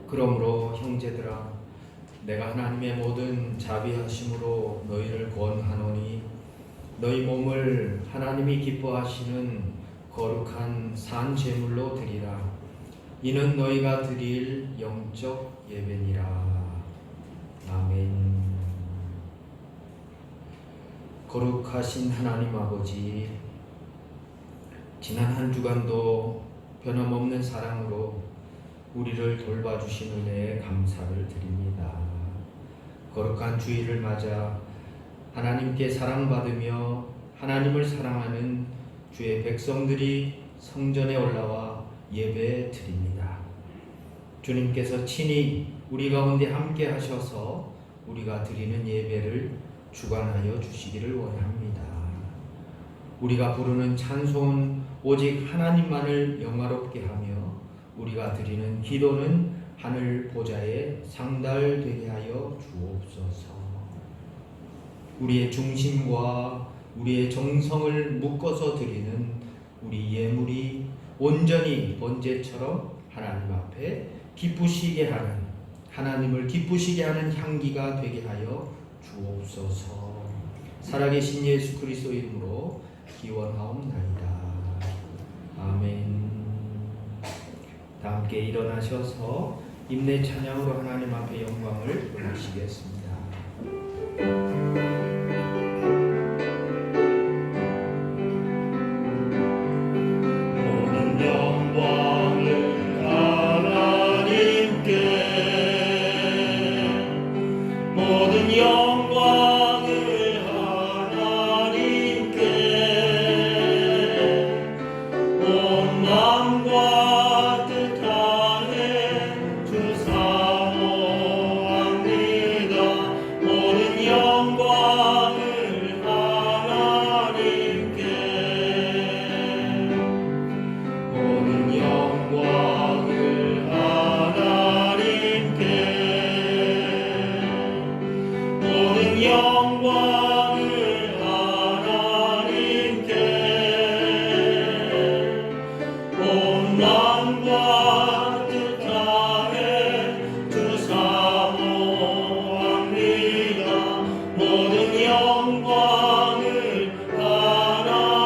그러므로 형제들아, 내가 하나님의 모든 자비하심으로 너희를 권하노니 너희 몸을 하나님이 기뻐하시는 거룩한 산 제물로 드리라. 이는 너희가 드릴 영적 예배니라. 아멘. 거룩하신 하나님 아버지, 지난 한 주간도 변함없는 사랑으로 우리를 돌봐주신 은혜에 감사를 드립니다. 거룩한 주일을 맞아 하나님께 사랑받으며 하나님을 사랑하는 주의 백성들이 성전에 올라와 예배 드립니다. 주님께서 친히 우리 가운데 함께 하셔서 우리가 드리는 예배를 주관하여 주시기를 원합니다. 우리가 부르는 찬송은 오직 하나님만을 영화롭게 하며 우리가 드리는 기도는 하늘 보좌에 상달되게 하여 주옵소서. 우리의 중심과 우리의 정성을 묶어서 드리는 우리 예물이 온전히 번제처럼 하나님 앞에 기쁘시게 하는, 하나님을 기쁘시게 하는 향기가 되게 하여 주옵소서. 살아계신 예수 그리스도 이름으로 기원하옵나이다. 아멘. 다 함께 일어나셔서 임내 찬양으로 하나님 앞에 영광을 돌리시겠습니다. 모든 영광을 하나님께, 모든 영광을 하나님께, 온 마음과 뜻 다해 주 사모합니다. 모든 영광을 하나님께, 모든 영광을 하나님께, 모든 영광을 하나님께, 온 마음과 뜻 다해 주 사모합니다. 모든 영광을 하나님께.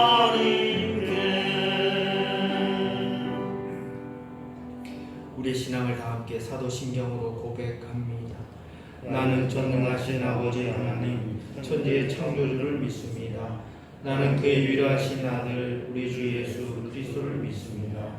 우리의 신앙을 다 함께 사도신경으로 고백합니다. 나는 전능하신 아버지 하나님, 천지의 창조주를 믿습니다. 나는 그의 유일하신 아들 우리 주 예수 그리스도를 믿습니다.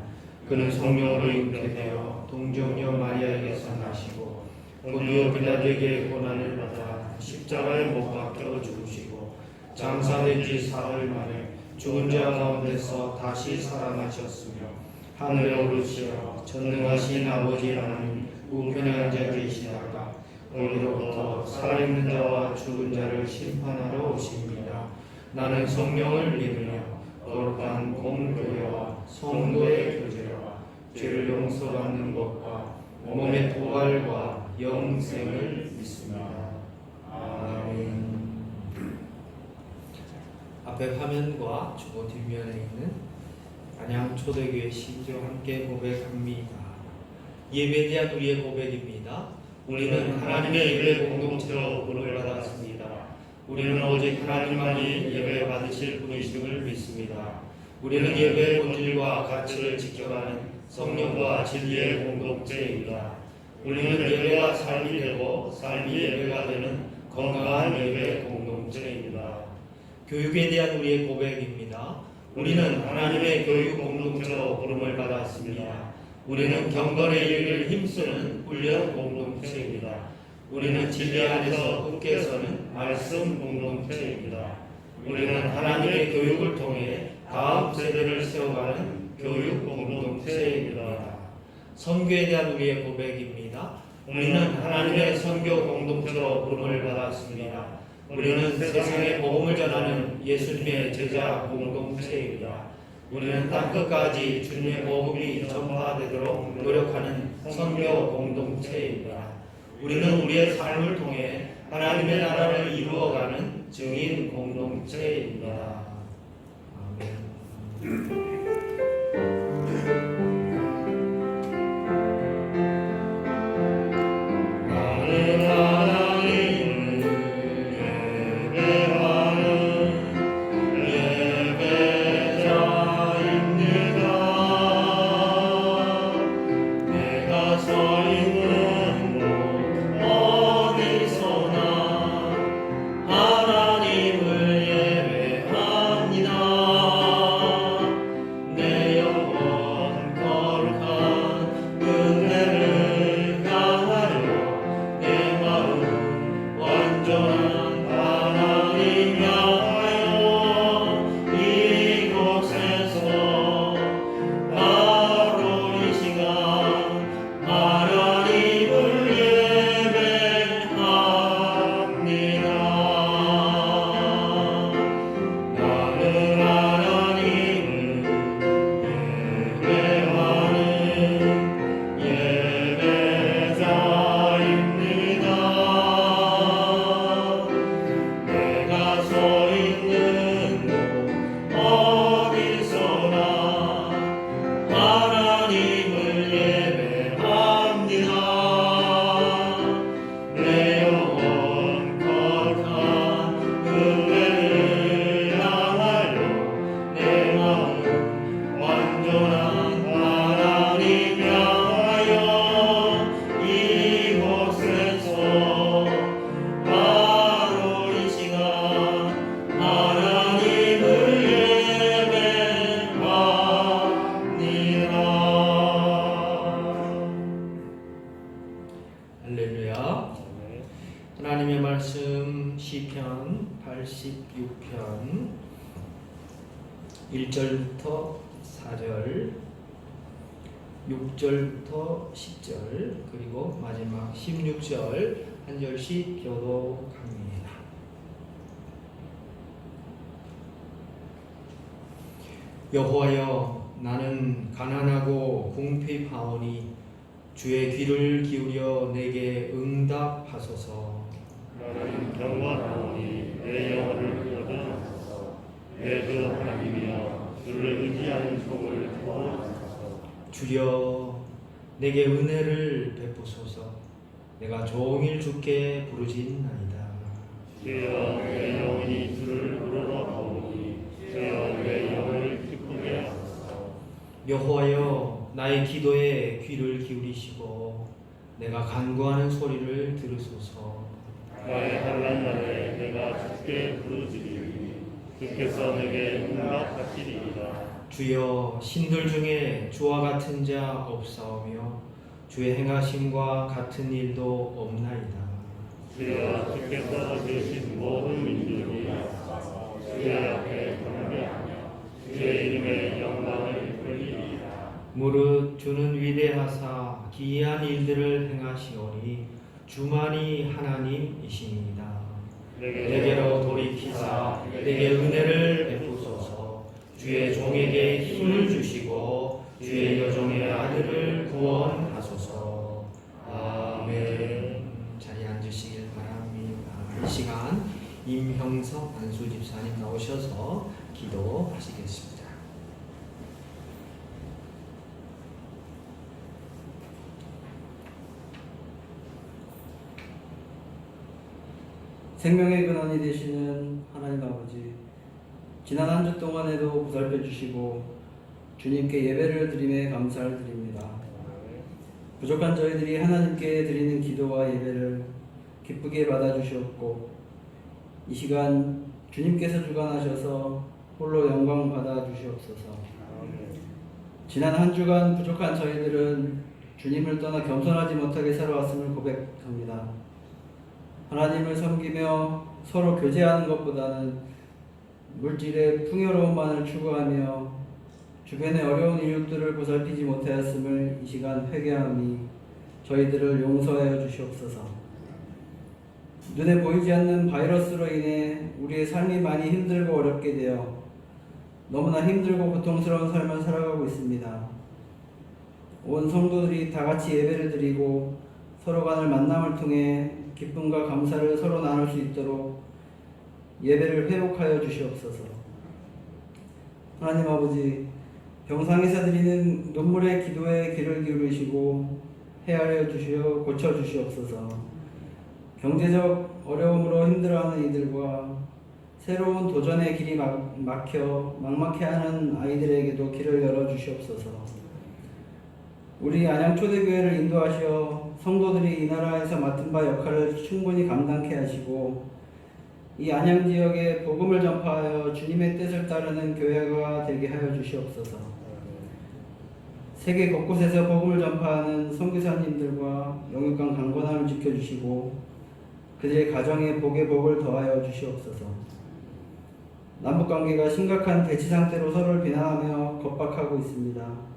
그는 성령으로 잉태되어 동정녀 마리아에게서 나시고 본디오 빌라도에게 고난을 받아 십자가에 못 박혀 죽으시고 장사된 지 사흘 만에 죽은 자 가운데서 다시 살아나셨으며 하늘에 오르시어 전능하신 아버지 하나님 우편에 앉아 계시다가 거기로부터 살아있는 자와 죽은 자를 심판하러 오십니다. 나는 성령을 믿으며 거룩한 공교회와 성도의 교제와 죄를 용서받는 것과 몸의 부활과 영생을 믿습니다. 아멘. 앞에 화면과 주보 뒷면에 있는 안양 초대교회 시조 함께 고백합니다. 예배에 대한 우리의 고백입니다. 우리는 하나님의 예배 공동체로 부름을 받았습니다. 우리는 오직 하나님만이 예배 받으실 분이심을 믿습니다. 우리는 예배의 본질과 가치를 지켜가는 성령과 진리의 공동체입니다. 우리는 예배가 삶이 되고 삶이 예배가 되는 건강한 예배 공동체입니다. 교육에 대한 우리의 고백입니다. 우리는 하나님의 교육 공동체로 부름을 받았습니다. 우리는 경건의 일을 힘쓰는 훈련 공동체입니다. 우리는 진리 안에서 굳게 서는 말씀 공동체입니다. 우리는 하나님의 교육을 통해 다음 세대를 세워가는 교육 공동체입니다. 선교에 대한 우리의 고백입니다. 우리는 하나님의 선교 공동체로 부름을 받았습니다. 우리는 세상에 복음을 전하는 예수님의 제자 공동체입니다. 우리는 땅끝까지 주님의 복음이 전파되도록 노력하는 선교 공동체입니다. 우리는 우리의 삶을 통해 하나님의 나라를 이루어가는 증인 공동체입니다. 아멘. 1절부터 4절, 6절부터 10절, 그리고 마지막 16절 한 절씩 교독합니다. 여호와여, 나는 가난하고 궁핍하오니 주의 귀를 기울여 내게 응답하소서. 나는 경건하오니 내 영혼을 거두소서. 내 주 하나님이여, 주를 의지하는 속을 도와주소서. 주여, 내게 은혜를 베푸소서. 내가 종일 주께 부르짖나이다. 주여, 내 영혼이 주를 부르러하오니 주여, 내 영혼을 기쁘게 하소서. 여호와여, 나의 기도에 귀를 기울이시고 내가 간구하는 소리를 들으소서. 나의 환난 날에 내가 주께 부르짖으니 주께서 내게 응답하시리이다. 주여, 신들 중에 주와 같은 자 없사오며 주의 행하심과 같은 일도 없나이다. 주여, 주께서 지으신 모든 민족이 주의 앞에 경배하며 주의 이름의 영광을 돌리리이다. 무릇 주는 위대하사 기이한 일들을 행하시오니 주만이 하나님이시니이다. 내게로 돌이키사 내게 은혜를 베푸소서. 주의 종에게 힘을 주시고 주의 여종의 아들을 구원하소서. 아멘. 자리에 앉으시길 바랍니다. 이 시간 임형석 안수 집사님 나오셔서 기도하시겠습니다. 생명의 근원이 되시는 하나님 아버지, 지난 한 주 동안에도 보살펴 주시고 주님께 예배를 드림에 감사를 드립니다. 부족한 저희들이 하나님께 드리는 기도와 예배를 기쁘게 받아주시옵고 이 시간 주님께서 주관하셔서 홀로 영광 받아주시옵소서. 지난 한 주간 부족한 저희들은 주님을 떠나 겸손하지 못하게 살아왔음을 고백합니다. 하나님을 섬기며 서로 교제하는 것보다는 물질의 풍요로움만을 추구하며 주변의 어려운 이웃들을 보살피지 못하였음을 이 시간 회개하니 저희들을 용서하여 주시옵소서. 눈에 보이지 않는 바이러스로 인해 우리의 삶이 많이 힘들고 어렵게 되어 너무나 힘들고 고통스러운 삶을 살아가고 있습니다. 온 성도들이 다 같이 예배를 드리고 서로 간의 만남을 통해 기쁨과 감사를 서로 나눌 수 있도록 예배를 회복하여 주시옵소서. 하나님 아버지, 병상에서 드리는 눈물의 기도에 귀를 기울이시고 헤아려 주시어 고쳐 주시옵소서. 경제적 어려움으로 힘들어하는 이들과 새로운 도전의 길이 막혀 막막해하는 아이들에게도 길을 열어 주시옵소서. 우리 안양 초대교회를 인도하시어 성도들이 이 나라에서 맡은 바 역할을 충분히 감당케 하시고 이 안양 지역에 복음을 전파하여 주님의 뜻을 따르는 교회가 되게 하여 주시옵소서. 세계 곳곳에서 복음을 전파하는 선교사님들과 영육간 강건함을 지켜주시고 그들의 가정에 복의 복을 더하여 주시옵소서. 남북관계가 심각한 대치 상태로 서로를 비난하며 겁박하고 있습니다.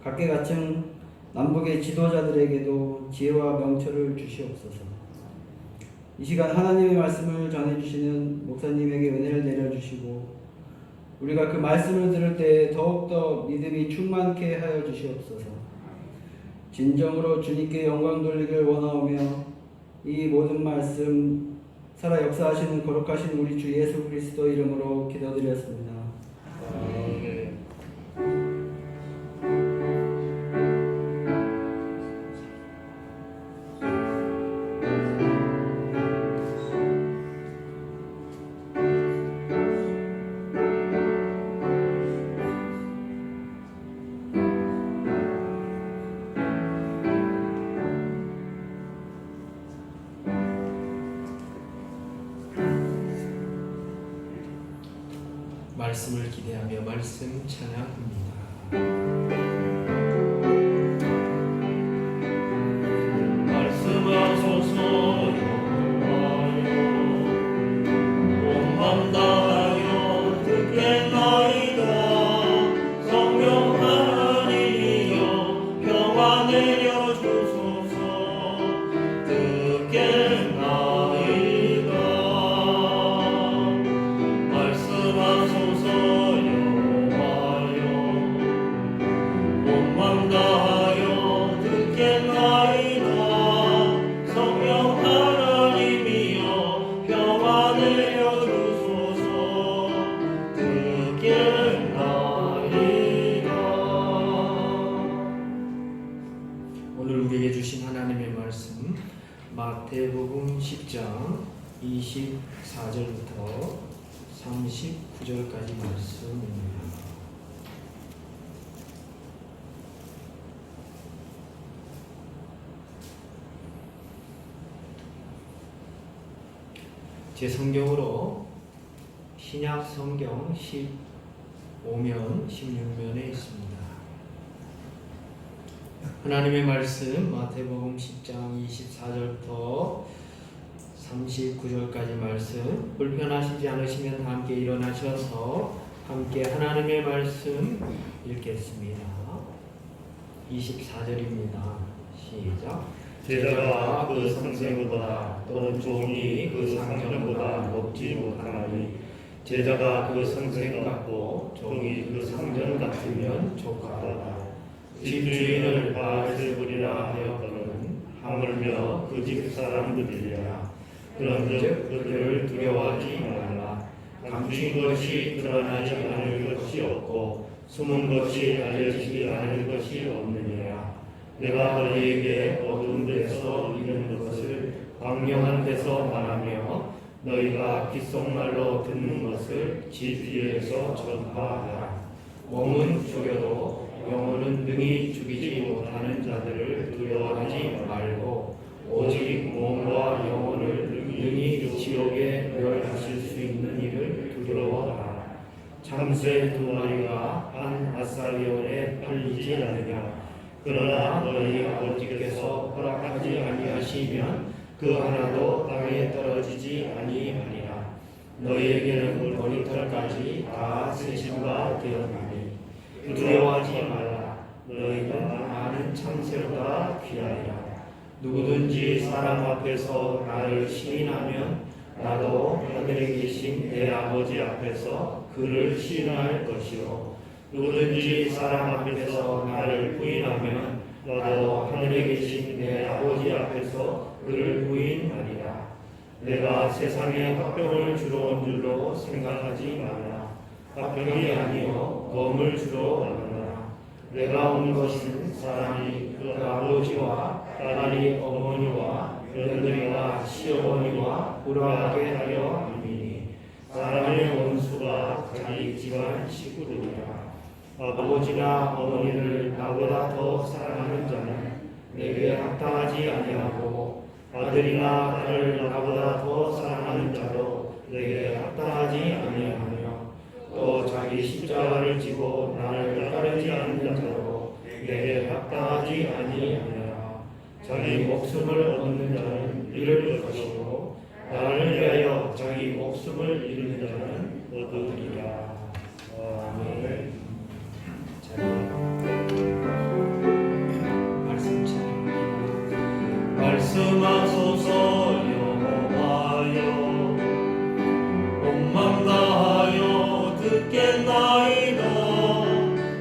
각계각층 남북의 지도자들에게도 지혜와 명철을 주시옵소서. 이 시간 하나님의 말씀을 전해주시는 목사님에게 은혜를 내려주시고 우리가 그 말씀을 들을 때 더욱더 믿음이 충만케 하여 주시옵소서. 진정으로 주님께 영광 돌리길 원하오며 이 모든 말씀 살아 역사하시는 거룩하신 우리 주 예수 그리스도 이름으로 기도드렸습니다. 아멘. 말씀을 기대하며 말씀 찬양합니다. 말씀하소서 여호와여, 온 밤 다하여 듣겠나이다. 마태복음 10장 24절부터 39절까지 말씀입니다. 제 성경으로 신약 성경 15면 16면에 있습니다. 하나님의 말씀 마태복음 10장 24절부터 39절까지 말씀, 불편하시지 않으시면 함께 일어나셔서 함께 하나님의 말씀 읽겠습니다. 24절입니다. 시작. 제자가 그 선생보다 또는 종이 그 상전보다 높지 못하나니 제자가 그 선생 같고 종이 그 상전 같으면 조카다. 집주인을 바알세불이라 하였거든 하물며 그 집 사람들이라. 그런즉 그들을 두려워하지 말라. 감추인 것이 드러나지 않을 것이 없고 숨은 것이 알려지지 않을 것이 없느니라. 내가 너희에게 어두운 데서 이른 것을 광명한 데서 말하며 너희가 귓속말로 듣는 것을 집 위에서 전파하라. 몸은 죽여도 영혼은 능히 죽이지 못하는 자들을 두려워하지 말고 오직 몸과 영혼을 능히 지옥에 멸하실 수 있는 이를 두려워하라. 참새 2마리가 한 아사리온에 팔리지 않느냐. 그러나 너희 아버지께서 허락하지 아니하시면 그 하나도 땅에 떨어지지 아니하리라. 너희에게는 머리털까지 다 세심과 되었나니 두려워하지 말라. 너희는 많은 참새보다 귀하리라. 누구든지 사람 앞에서 나를 시인하면 나도 하늘에 계신 내 아버지 앞에서 그를 시인할 것이요 누구든지 사람 앞에서 나를 부인하면 나도 하늘에 계신 내 아버지 앞에서 그를 부인하리라. 내가 세상에 화평을 주러 온 줄로 생각하지 말라. 화평이 아니요 검을 주러 왔노라. 내가 온 것은 사람이 그 아버지와 딸이 어머니와 며느리와 시어머니와 불화하게 하려 함이니 사람의 원수가 자기 집안 식구들이라. 아버지나 어머니를 나보다 더 사랑하는 자는 내게 합당하지 아니하고 아들이나 딸을 나보다 더 사랑하는 자도 내게 합당하지 아니하며 또 자기 십자가를 지고 나를 따르지 않는 자도 내게 합당하지 아니하느라. 자기 목숨을 얻는 자는 잃을 것이고 나를 위하여 자기 목숨을 잃는 자는 얻으리라. 아멘. 말씀 찬양합니다. 말씀하소서 여호와여, 온 맘 다하여 듣겠나이다.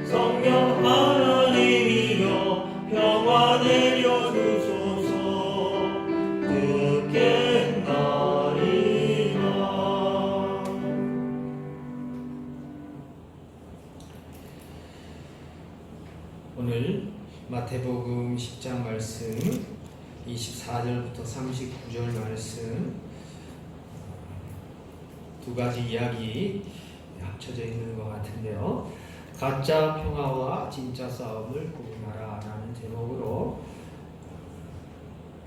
성령 하나님이여 평화 내려주소서. 듣겠나이다. 오늘 마태복음 10장 말씀 24절부터 39절 말씀 두 가지 이야기 합쳐져 있는 것 같은데요. 가짜 평화와 진짜 싸움을 구분하라 라는 제목으로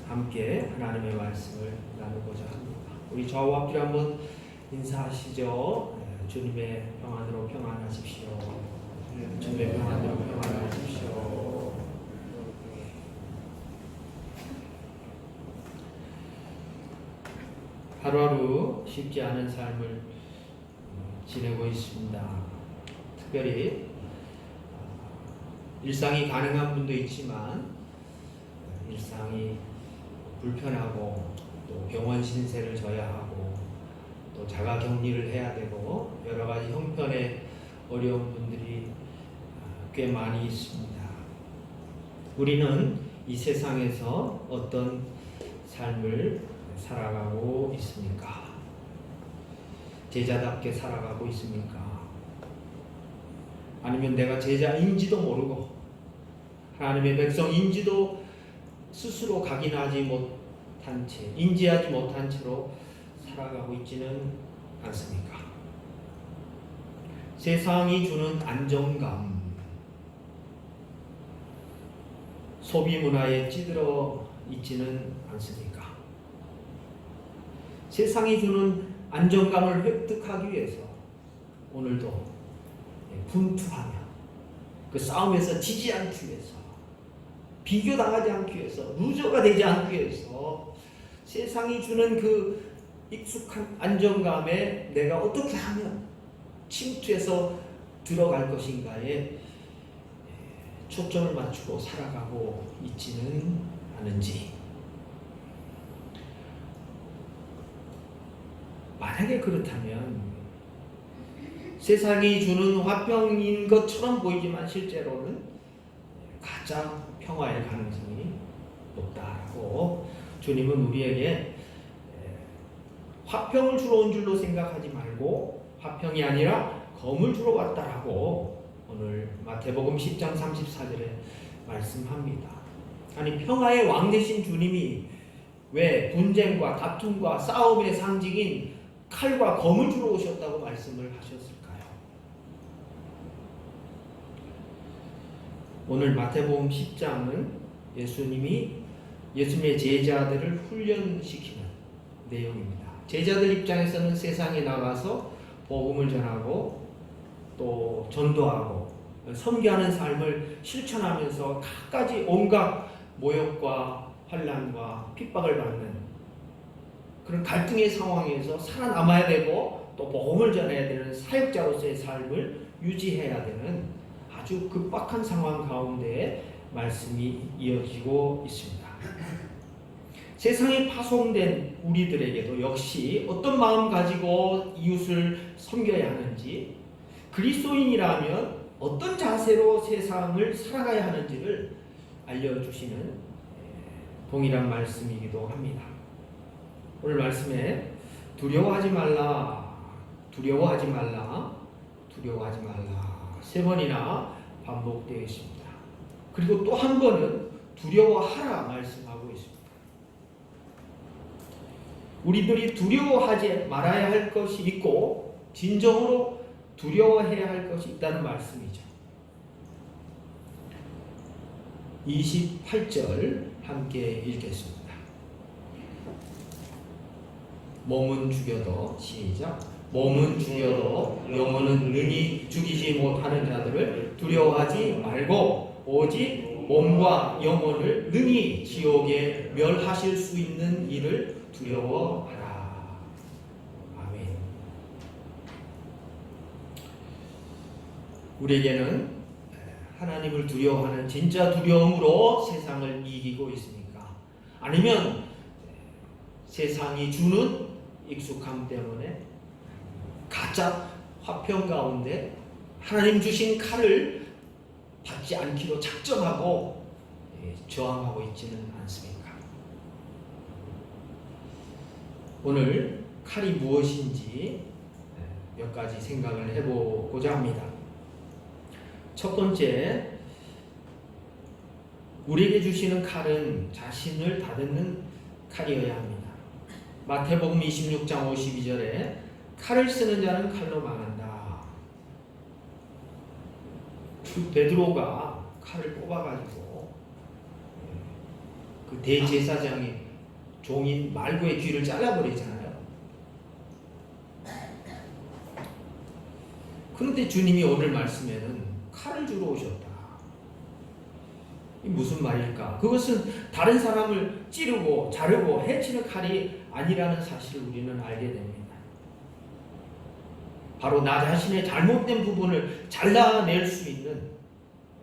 함께 하나님의 말씀을 나누고자 합니다. 우리 좌우 앞뒤로 한번 인사하시죠. 주님의 평안으로 평안하십시오. 주님의 평안으로 평안하십시오. 하루하루 쉽지 않은 삶을 지내고 있습니다. 특별히 일상이 가능한 분도 있지만 일상이 불편하고 또 병원 신세를 져야 하고 또 자가격리를 해야 되고 여러 가지 형편의 어려운 분들이 꽤 많이 있습니다. 우리는 이 세상에서 어떤 삶을 살아가고 있습니까? 제자답게 살아가고 있습니까? 아니면 내가 제자인지도 모르고 하나님의 백성인지도 스스로 각인하지 못한 채, 인지하지 못한 채로 살아가고 있지는 않습니까? 세상이 주는 안정감, 소비 문화에 찌들어 있지는 않습니까? 세상이 주는 안정감을 획득하기 위해서 오늘도 분투하며 그 싸움에서 지지 않기 위해서, 비교당하지 않기 위해서, 루저가 되지 않기 위해서 세상이 주는 그 익숙한 안정감에 내가 어떻게 하면 침투해서 들어갈 것인가에 초점을 맞추고 살아가고 있지는 않은지, 만약에 그렇다면 세상이 주는 화평인 것처럼 보이지만 실제로는 가짜 평화의 가능성이 높다고 주님은 우리에게 화평을 주러 온 줄로 생각하지 말고 화평이 아니라 검을 주러 왔다라고 오늘 마태복음 10장 34절에 말씀합니다. 아니, 평화의 왕 되신 주님이 왜 분쟁과 다툼과 싸움의 상징인 칼과 검을 주러 오셨다고 말씀을 하셨을까요? 오늘 마태복음 10장은 예수님의 제자들을 훈련시키는 내용입니다. 제자들 입장에서는 세상에 나가서 복음을 전하고 또 전도하고 선교하는 삶을 실천하면서 갖가지 온갖 모욕과 환난과 핍박을 받는 그런 갈등의 상황에서 살아남아야 되고 또 복음을 전해야 되는 사역자로서의 삶을 유지해야 되는 아주 급박한 상황 가운데 말씀이 이어지고 있습니다. 세상에 파송된 우리들에게도 역시 어떤 마음 가지고 이웃을 섬겨야 하는지, 그리스도인이라면 어떤 자세로 세상을 살아가야 하는지를 알려주시는 동일한 말씀이기도 합니다. 오늘 말씀에 두려워하지 말라, 두려워하지 말라, 두려워하지 말라 세 번이나 반복되어 있습니다. 그리고 또 한 번은 두려워하라 말씀하고 있습니다. 우리들이 두려워하지 말아야 할 것이 있고 진정으로 두려워해야 할 것이 있다는 말씀이죠. 28절 함께 읽겠습니다. 몸은 죽여도, 시작, 몸은 죽여도 영혼은 능히 죽이지 못하는 자들을 두려워하지 말고 오직 몸과 영혼을 능히 지옥에 멸하실 수 있는 이를 두려워하라. 아멘. 우리에게는 하나님을 두려워하는 진짜 두려움으로 세상을 이기고 있습니까? 아니면 세상이 주는 익숙함 때문에 가짜 화평 가운데 하나님 주신 칼을 받지 않기로 작정하고 저항하고 있지는 않습니까? 오늘 칼이 무엇인지 몇 가지 생각을 해보고자 합니다. 첫 번째, 우리에게 주시는 칼은 자신을 다듬는 칼이어야 합니다. 마태복음 26장 52절에 칼을 쓰는 자는 칼로 망한다. 그 베드로가 칼을 뽑아가지고 그 대제사장의 종인 말고의 귀를 잘라버리잖아요. 그런데 주님이 오늘 말씀에는 칼을 주러 오셨다. 이 무슨 말일까? 그것은 다른 사람을 찌르고 자르고 해치는 칼이 아니라는 사실을 우리는 알게 됩니다. 바로 나 자신의 잘못된 부분을 잘라낼 수 있는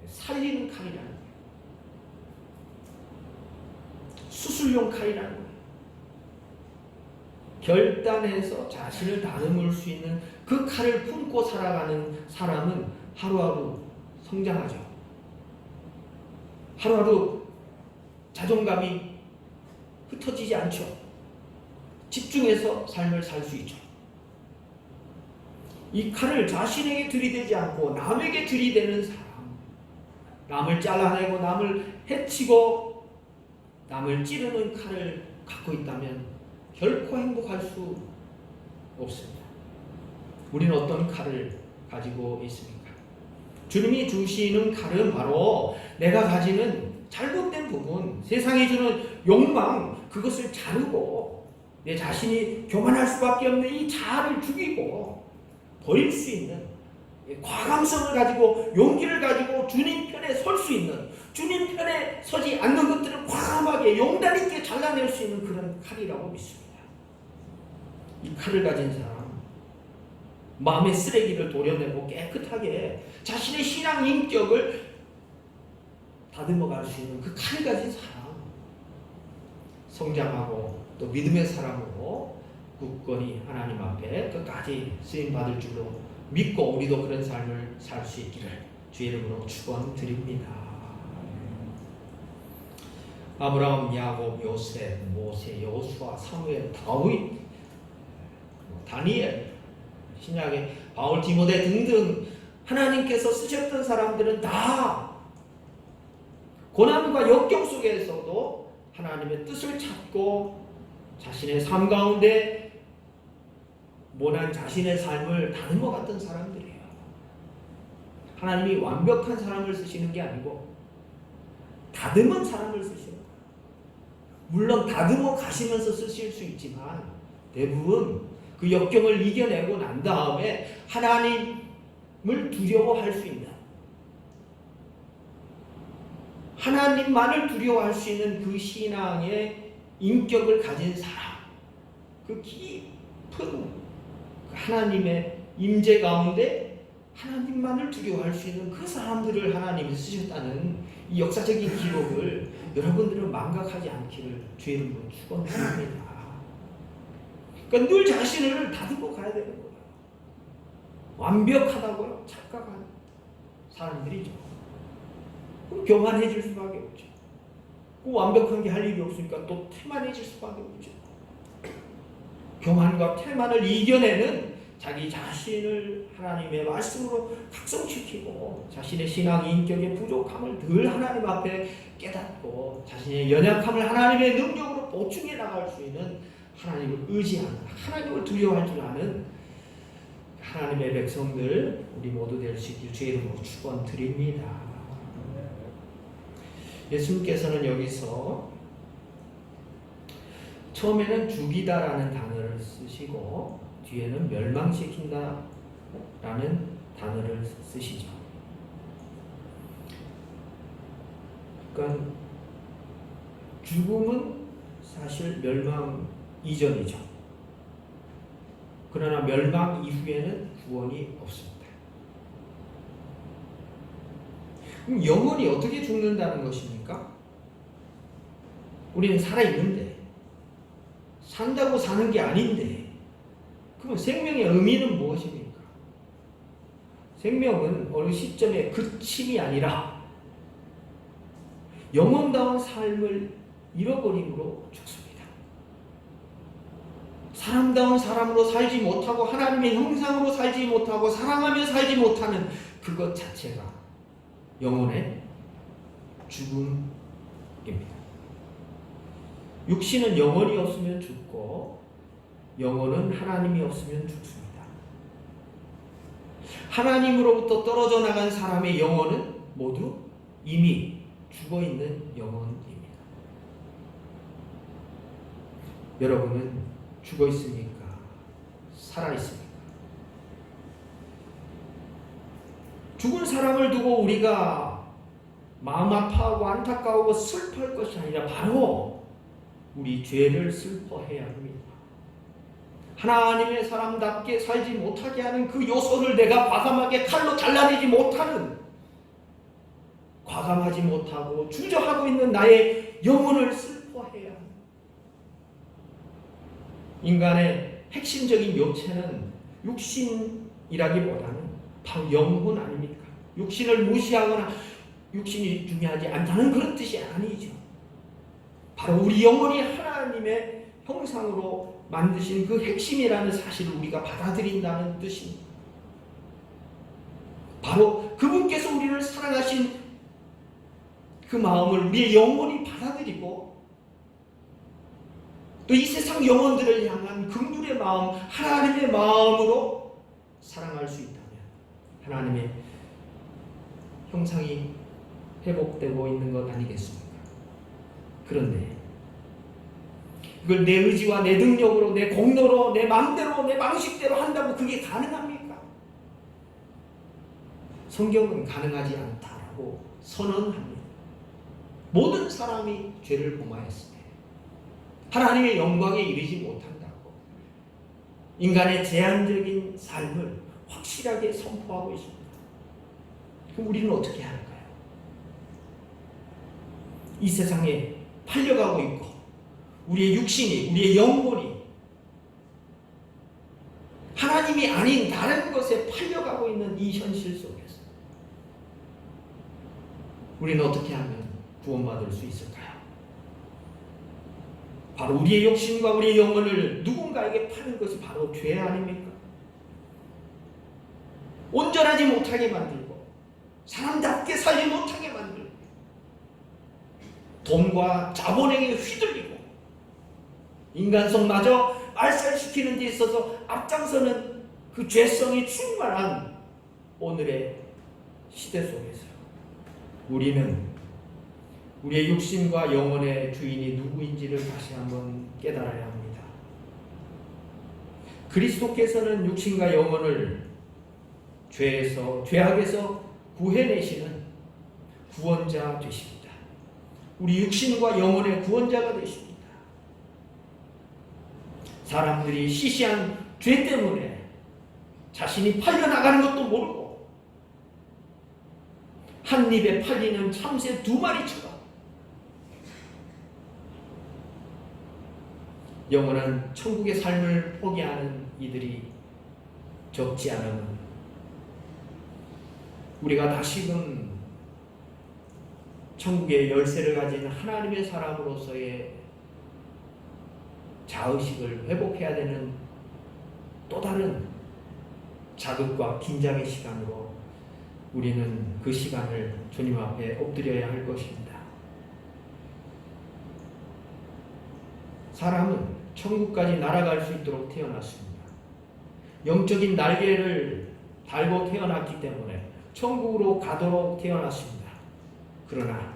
살리는 칼이라는 거예요. 수술용 칼이라는 거예요. 결단해서 자신을 다듬을 수 있는 그 칼을 품고 살아가는 사람은 하루하루 성장하죠. 하루하루 자존감이 흩어지지 않죠. 집중해서 삶을 살 수 있죠. 이 칼을 자신에게 들이대지 않고 남에게 들이대는 사람, 남을 잘라내고 남을 해치고 남을 찌르는 칼을 갖고 있다면 결코 행복할 수 없습니다. 우리는 어떤 칼을 가지고 있습니까? 주님이 주시는 칼은 바로 내가 가지는 잘못된 부분, 세상이 주는 욕망, 그것을 자르고 내 자신이 교만할 수밖에 없는 이 자아를 죽이고 버릴 수 있는 과감성을 가지고 용기를 가지고 주님 편에 설 수 있는, 주님 편에 서지 않는 것들을 과감하게 용단 있게 잘라낼 수 있는 그런 칼이라고 믿습니다. 이 칼을 가진 사람, 마음의 쓰레기를 도려내고 깨끗하게 자신의 신앙 인격을 다듬어 갈 수 있는 그 칼을 가진 사람, 성장하고 또 믿음의 사람으로 굳건히 하나님 앞에 끝까지 쓰임 받을 줄로 믿고 우리도 그런 삶을 살 수 있기를 주의 이름으로 축원드립니다. 아브라함, 야곱, 요셉, 모세, 여호수아, 사무엘, 다윗, 다니엘, 신약의 바울, 디모데 등등 하나님께서 쓰셨던 사람들은 다 고난과 역경 속에서도 하나님의 뜻을 찾고 자신의 삶 가운데 모난 자신의 삶을 다듬어 갔던 사람들이에요. 하나님이 완벽한 사람을 쓰시는 게 아니고 다듬은 사람을 쓰시는 거예요. 물론 다듬어 가시면서 쓰실 수 있지만 대부분 그 역경을 이겨내고 난 다음에 하나님을 두려워할 수 있는, 하나님만을 두려워할 수 있는 그 신앙의 인격을 가진 사람, 그 깊은 하나님의 임재 가운데 하나님만을 두려워할 수 있는 그 사람들을 하나님이 쓰셨다는 이 역사적인 기록을 여러분들은 망각하지 않기를 주의 이름으로 축원드립니다. 그러니까 늘 자신을 다듬고 가야 되는 거예요. 완벽하다고 착각한 사람들이죠. 그럼 교만해질 수밖에 없죠. 그 완벽한 게 할 일이 없으니까 또 태만해질 수밖에 없죠. 교만과 태만을 이겨내는 자기 자신을 하나님의 말씀으로 각성시키고 자신의 신앙 인격의 부족함을 늘 하나님 앞에 깨닫고 자신의 연약함을 하나님의 능력으로 보충해 나갈 수 있는 하나님을 의지하는, 하나님을 두려워할 줄 아는 하나님의 백성들 우리 모두 될 수 있길 주의 이름으로 축원드립니다. 예수님께서는 여기서 처음에는 죽이다라는 단어를 쓰시고 뒤에는 멸망시킨다라는 단어를 쓰시죠. 그러니까 죽음은 사실 멸망 이전이죠. 그러나 멸망 이후에는 구원이 없습니다. 그럼 영혼이 어떻게 죽는다는 것입니까? 우리는 살아있는데, 산다고 사는 게 아닌데, 그럼 생명의 의미는 무엇입니까? 생명은 어느 시점에 그침이 아니라 영혼다운 삶을 잃어버림으로 죽습니다. 사람다운 사람으로 살지 못하고 하나님의 형상으로 살지 못하고 사랑하며 살지 못하는 그것 자체가 영혼의 죽음입니다. 육신은 영혼이 없으면 죽고 영혼은 하나님이 없으면 죽습니다. 하나님으로부터 떨어져 나간 사람의 영혼은 모두 이미 죽어있는 영혼입니다. 여러분은 죽어 있습니까? 살아 있습니까? 죽은 사람을 두고 우리가 마음 아파하고 안타까워하고 슬퍼할 것이 아니라 바로 우리 죄를 슬퍼해야 합니다. 하나님의 사람답게 살지 못하게 하는 그 요소를 내가 과감하게 칼로 잘라내지 못하는, 과감하지 못하고 주저하고 있는 나의 영혼을 슬퍼해야 합니다. 인간의 핵심적인 요체는 육신이라기보다는 바로 영혼 아닙니까? 육신을 무시하거나 육신이 중요하지 않다는 그런 뜻이 아니죠. 바로 우리 영혼이 하나님의 형상으로 만드신 그 핵심이라는 사실을 우리가 받아들인다는 뜻입니다. 바로 그분께서 우리를 사랑하신 그 마음을 우리의 영혼이 받아들이고 또 이 세상 영혼들을 향한 긍휼의 마음, 하나님의 마음으로 사랑할 수 있다면 하나님의 형상이 회복되고 있는 것 아니겠습니까? 그런데 이걸 내 의지와 내 능력으로, 내 공로로, 내 마음대로, 내 방식대로 한다고 그게 가능합니까? 성경은 가능하지 않다라고 선언합니다. 모든 사람이 죄를 범하였으며 하나님의 영광에 이르지 못한다고 인간의 제한적인 삶을 확실하게 선포하고 있습니다. 그럼 우리는 어떻게 할까요? 이 세상에 팔려가고 있고 우리의 육신이, 우리의 영혼이 하나님이 아닌 다른 것에 팔려가고 있는 이 현실 속에서 우리는 어떻게 하면 구원받을 수 있을까요? 바로 우리의 욕심과 우리의 영혼을 누군가에게 파는 것이 바로 죄 아닙니까? 온전하지 못하게 만들고 사람답게 살지 못하게 만들고 돈과 자본에게 휘둘리고 인간성마저 말살시키는 데 있어서 앞장서는 그 죄성이 충만한 오늘의 시대 속에서 우리는 우리의 육신과 영혼의 주인이 누구인지를 다시 한번 깨달아야 합니다. 그리스도께서는 육신과 영혼을 죄악에서 구해내시는 구원자 되십니다. 우리 육신과 영혼의 구원자가 되십니다. 사람들이 시시한 죄 때문에 자신이 팔려나가는 것도 모르고 한 입에 팔리는 참새 2마리처럼 영원한 천국의 삶을 포기하는 이들이 적지 않은 우리가 다시금 천국의 열쇠를 가진 하나님의 사람으로서의 자의식을 회복해야 되는 또 다른 자극과 긴장의 시간으로 우리는 그 시간을 주님 앞에 엎드려야 할 것입니다. 사람은 천국까지 날아갈 수 있도록 태어났습니다. 영적인 날개를 달고 태어났기 때문에 천국으로 가도록 태어났습니다. 그러나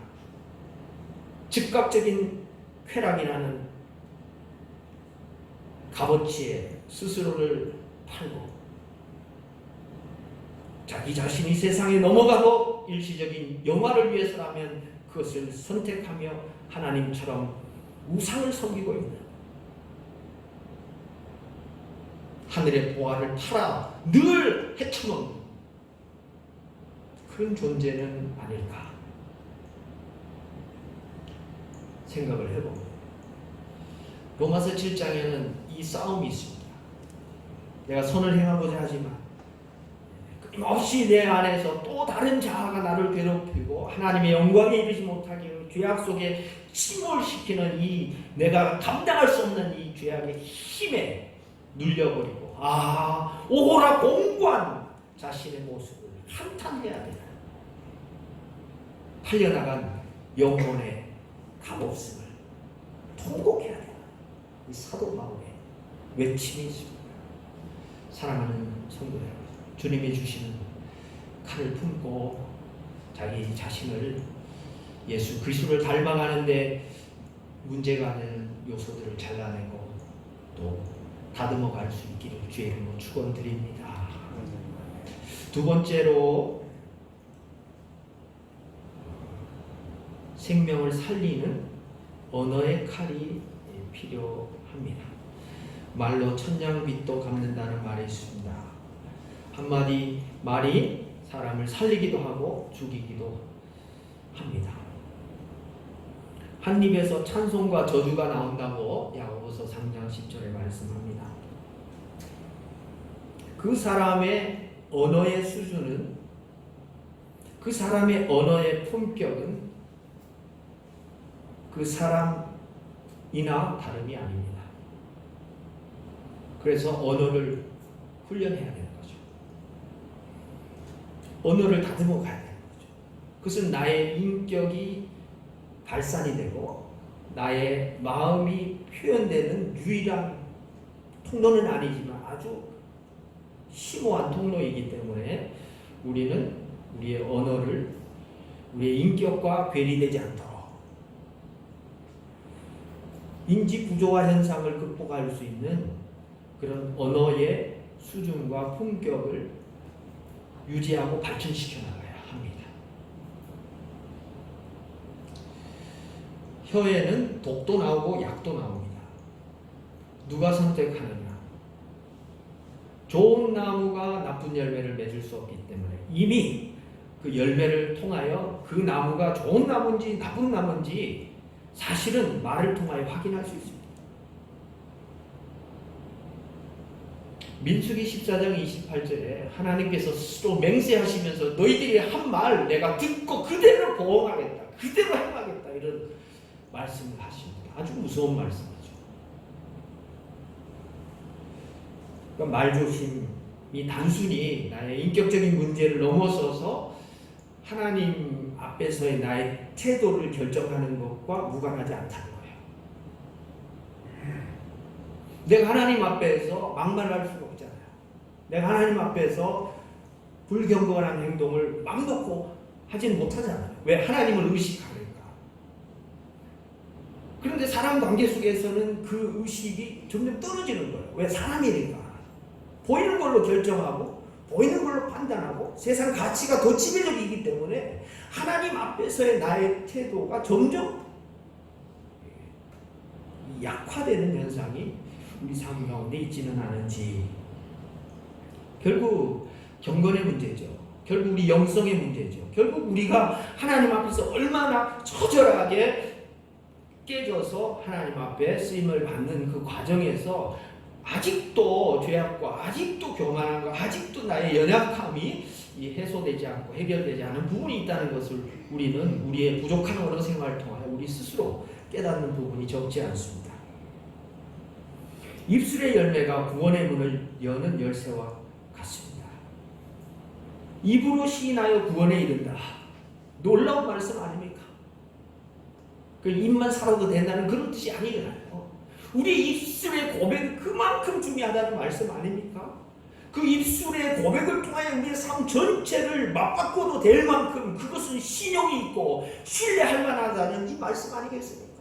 즉각적인 쾌락이라는 값어치에 스스로를 팔고 자기 자신이 세상에 넘어가도 일시적인 영화를 위해서라면 그것을 선택하며 하나님처럼 우상을 섬기고 있는 하늘의 보화를 팔아 늘 헤쳐먹는 그런 존재는 아닐까 생각을 해봅니다. 로마서 7장에는 이 싸움이 있습니다. 내가 선을 행하고자 하지만 끊임없이 내 안에서 또 다른 자아가 나를 괴롭히고 하나님의 영광에 이르지 못하게 하고 죄악 속에 침몰시키는 이 내가 감당할 수 없는 이 죄악의 힘에 눌려버리고 오호라 공고한 자신의 모습을 한탄해야 되나 팔려나간 영혼의 값없음을 통곡해야 되나 이 사도 바울의 외침이 있습니다. 사랑하는 성도 여러분, 주님이 주시는 칼을 품고 자기 자신을 예수 그리스도를 닮아가는데 문제가 되는 요소들을 잘라내고 또 다듬어 갈 수 있기를 주의 이름으로 축원드립니다. 두 번째로 생명을 살리는 언어의 칼이 필요합니다. 말로 천냥빚도 갚는다는 말이 있습니다. 한마디 말이 사람을 살리기도 하고 죽이기도 합니다. 한 입에서 찬송과 저주가 나온다고 야고보서 3장 10절에 말씀합니다. 그 사람의 언어의 수준은 그 사람의 언어의 품격은 그 사람이나 다름이 아닙니다. 그래서 언어를 훈련해야 되는 거죠. 언어를 다듬어 가야 되는 거죠. 그것은 나의 인격이 발산이 되고 나의 마음이 표현되는 유일한 통로는 아니지만 아주 심오한 통로이기 때문에 우리는 우리의 언어를 우리의 인격과 괴리되지 않도록 인지 부조화 현상을 극복할 수 있는 그런 언어의 수준과 품격을 유지하고 발전시켜 나가야 합니다. 혀에는 독도 나오고 약도 나옵니다. 누가 선택하느냐? 좋은 나무가 나쁜 열매를 맺을 수 없기 때문에 이미 그 열매를 통하여 그 나무가 좋은 나무인지 나쁜 나무인지 사실은 말을 통하여 확인할 수 있습니다. 민수기 14장 28절에 하나님께서 스스로 맹세하시면서 너희들이 한 말 내가 듣고 그대로 보응하겠다, 그대로 행하겠다 이런 말씀을 하십니다. 아주 무서운 말씀이죠. 그러니까 말조심이 단순히 나의 인격적인 문제를 넘어서서 하나님 앞에서의 나의 태도를 결정하는 것과 무관하지 않다는 거예요. 내가 하나님 앞에서 막말할 수가 없잖아요. 내가 하나님 앞에서 불경건한 행동을 막 놓고 하지는 못하잖아요. 왜? 하나님을 의식하니까. 그런데 사람 관계 속에서는 그 의식이 점점 떨어지는 거예요. 왜? 사람이니까. 보이는 걸로 결정하고 보이는 걸로 판단하고 세상 가치가 더 지배적이기 때문에 하나님 앞에서의 나의 태도가 점점 약화되는 현상이 우리 삶 가운데 있지는 않은지, 결국 경건의 문제죠. 결국 우리 영성의 문제죠. 결국 우리가 하나님 앞에서 얼마나 처절하게 깨져서 하나님 앞에 쓰임을 받는 그 과정에서 아직도 죄악과 아직도 교만함과 아직도 나의 연약함이 해소되지 않고 해결되지 않은 부분이 있다는 것을 우리는 우리의 부족한 언어 생활을 통하여 우리 스스로 깨닫는 부분이 적지 않습니다. 입술의 열매가 구원의 문을 여는 열쇠와 같습니다. 입으로 시인하여 구원에 이른다. 놀라운 말씀 아닙니까? 그 입만 살아도 된다는 그런 뜻이 아니잖아요. 우리 입술의 고백이 그만큼 중요하다는 말씀 아닙니까? 그 입술의 고백을 통하여 우리의 삶 전체를 맞바꿔도 될 만큼 그것은 신용이 있고 신뢰할 만하다는 이 말씀 아니겠습니까?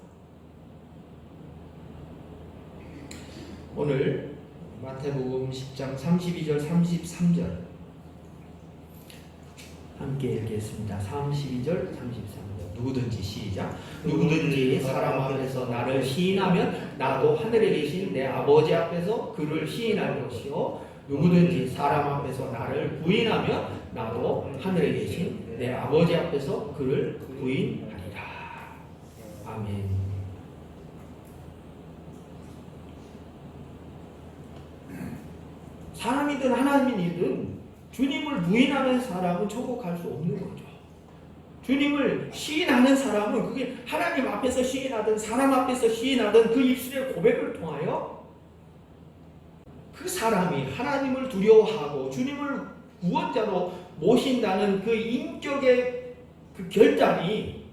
오늘 마태복음 10장 32절 33절 함께 읽겠습니다. 32절 33절 누구든지 시작. 누구든지 사람 앞에서 나를 시인하면 나도 하늘에 계신 내 아버지 앞에서 그를 시인할 것이요 누구든지 사람 앞에서 나를 부인하면 나도 하늘에 계신 내 아버지 앞에서 그를 부인하리라. 아멘. 사람이든 하나님이든 주님을 부인하는 사람은 천국 갈 수 없는 거죠. 주님을 시인하는 사람은 그게 하나님 앞에서 시인하든 사람 앞에서 시인하든 그 입술의 고백을 통하여 그 사람이 하나님을 두려워하고 주님을 구원자로 모신다는 그 인격의 그 결단이,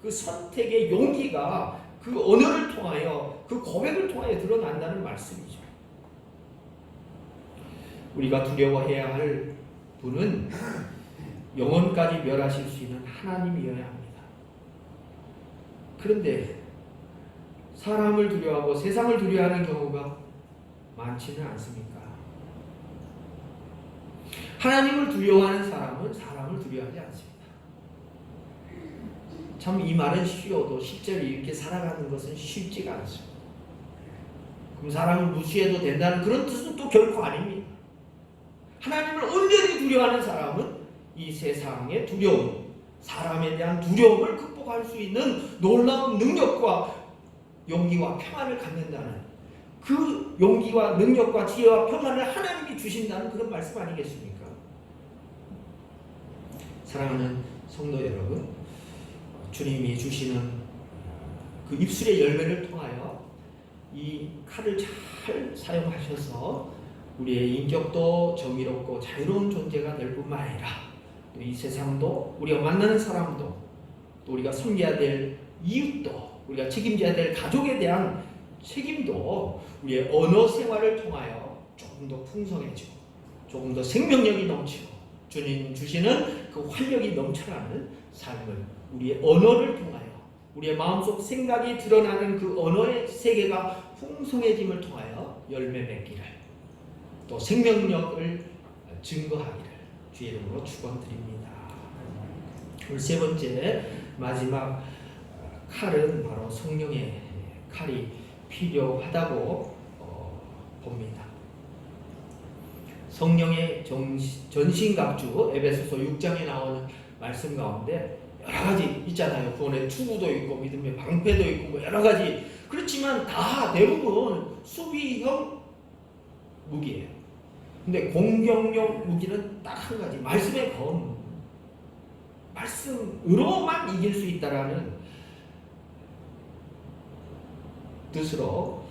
그 선택의 용기가 그 언어를 통하여 그 고백을 통하여 드러난다는 말씀이죠. 우리가 두려워해야 할 분은 영원까지 멸하실 수 있는 하나님이어야 합니다. 그런데 사람을 두려워하고 세상을 두려워하는 경우가 많지는 않습니까? 하나님을 두려워하는 사람은 사람을 두려워하지 않습니다. 참 이 말은 쉬워도 실제로 이렇게 살아가는 것은 쉽지가 않습니다. 그럼 사람을 무시해도 된다는 그런 뜻은 또 결코 아닙니다. 하나님을 온전히 두려워하는 사람은 이 세상의 두려움, 사람에 대한 두려움을 극복할 수 있는 놀라운 능력과 용기와 평안을 갖는다는 그 용기와 능력과 지혜와 평안을 하나님이 주신다는 그런 말씀 아니겠습니까? 사랑하는 성도 여러분, 주님이 주시는 그 입술의 열매를 통하여 이 칼을 잘 사용하셔서 우리의 인격도 정의롭고 자유로운 존재가 될 뿐만 아니라 또 이 세상도 우리가 만나는 사람도 또 우리가 섬겨야 될 이웃도 우리가 책임져야 될 가족에 대한 책임도 우리의 언어 생활을 통하여 조금 더 풍성해지고 조금 더 생명력이 넘치고 주님 주시는 그 활력이 넘쳐나는 삶을 우리의 언어를 통하여 우리의 마음속 생각이 드러나는 그 언어의 세계가 풍성해짐을 통하여 열매 맺기를 또 생명력을 증거하기를 주의 이름으로 축원드립니다. 오늘 세 번째 마지막 칼은 바로 성령의 칼이 필요하다고 봅니다. 성령의 전신갑주 에베소서 6장에 나오는 말씀 가운데 여러 가지 있잖아요. 구원의 투구도 있고 믿음의 방패도 있고 뭐 여러 가지. 그렇지만 다 대부분 수비형 무기예요. 근데 공격용 무기는 딱 한 가지. 말씀의 검. 말씀으로만 이길 수 있다라는 뜻으로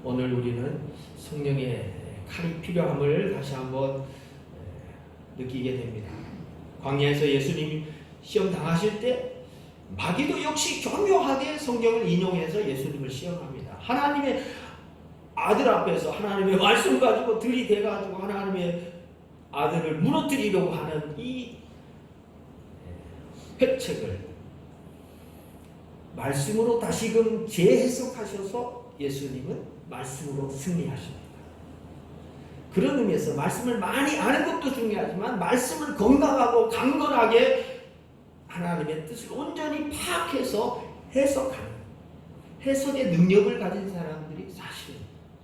오늘 우리는 성령의 칼이 필요함을 다시 한번 느끼게 됩니다. 광야에서 예수님 시험 당하실 때 마귀도 역시 교묘하게 성경을 인용해서 예수님을 시험합니다. 하나님의 아들 앞에서 하나님의 말씀 가지고 들이대가지고 하나님의 아들을 무너뜨리려고 하는 이 회책을 말씀으로 다시금 재해석하셔서 예수님은 말씀으로 승리하십니다. 그런 의미에서 말씀을 많이 아는 것도 중요하지만 말씀을 건강하고 강건하게 하나님의 뜻을 온전히 파악해서 해석하는 해석의 능력을 가진 사람들이 사실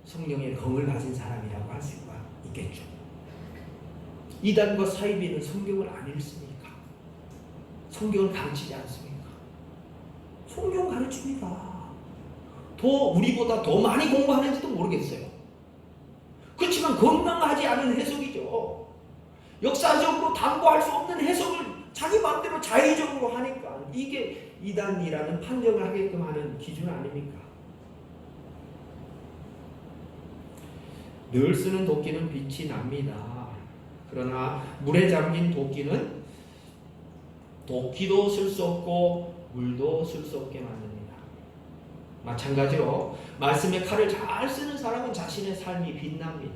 성령의 검을 가진 사람이라고 할 수가 있겠죠. 이단과 사이비는 성경을 안 읽습니까? 성경을 가르치지 않습니까? 성경 가르칩니다. 우리보다 더 많이 공부하는지도 모르겠어요. 그렇지만 건강하지 않은 해석이죠. 역사적으로 담보할 수 없는 해석을 자기 마음대로 자의적으로 하니까 이게 이단이라는 판정을 하게끔 하는 기준 아닙니까? 늘 쓰는 도끼는 빛이 납니다. 그러나 물에 잠긴 도끼는 도끼도 쓸 수 없고 물도 쓸 수 없게 만듭니다. 마찬가지로 말씀의 칼을 잘 쓰는 사람은 자신의 삶이 빛납니다.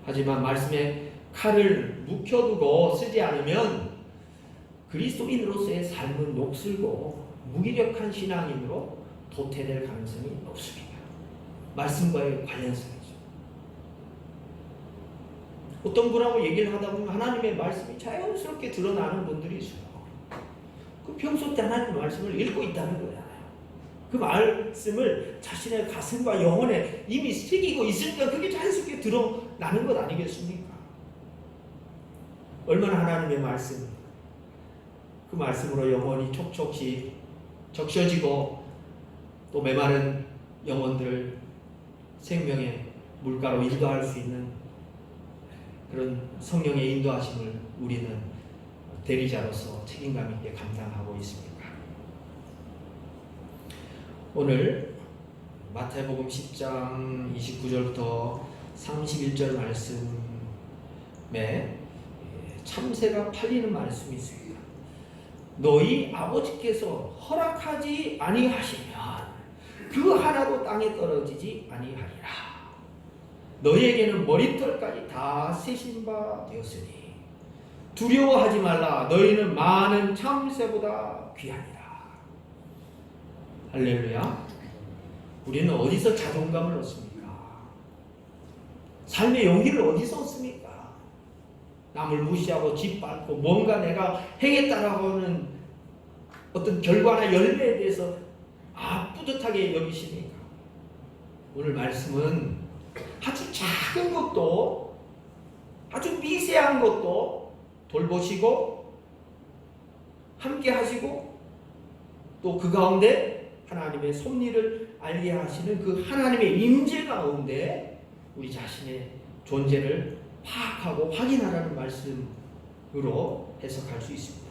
하지만 말씀의 칼을 묵혀두고 쓰지 않으면 그리스도인으로서의 삶은 녹슬고 무기력한 신앙인으로 도태될 가능성이 높습니다. 말씀과의 관련성이죠. 어떤 분하고 얘기를 하다 보면 하나님의 말씀이 자연스럽게 드러나는 분들이 있어요. 그 평소 때 하나님의 말씀을 읽고 있다는 거잖아요. 그 말씀을 자신의 가슴과 영혼에 이미 새기고 있으니까 그게 자연스럽게 드러나는 것 아니겠습니까? 얼마나 하나님의 말씀, 그 말씀으로 영혼이 촉촉히 적셔지고 또 메마른 영혼들을 생명의 물가로 인도할 수 있는 그런 성령의 인도하심을 우리는 대리자로서 책임감 있게 감당하고 있습니다. 오늘 마태복음 10장 29절부터 31절 말씀에 참새가 팔리는 말씀이 있습니다. 너희 아버지께서 허락하지 아니하시면 그 하나도 땅에 떨어지지 아니하리라. 너희에게는 머리털까지 다 세신 바 되었으니 두려워하지 말라. 너희는 많은 참새보다 귀하니라. 할렐루야. 우리는 어디서 자존감을 얻습니까? 삶의 용기를 어디서 얻습니까? 남을 무시하고 짓밟고 뭔가 내가 행했다라고 하는 어떤 결과나 열매에 대해서 뿌듯하게 여기십니까? 오늘 말씀은 아주 작은 것도 아주 미세한 것도 돌보시고 함께 하시고 또 그 가운데 하나님의 섭리를 알게 하시는 그 하나님의 임재 가운데 우리 자신의 존재를 파악하고 확인하라는 말씀으로 해석할 수 있습니다.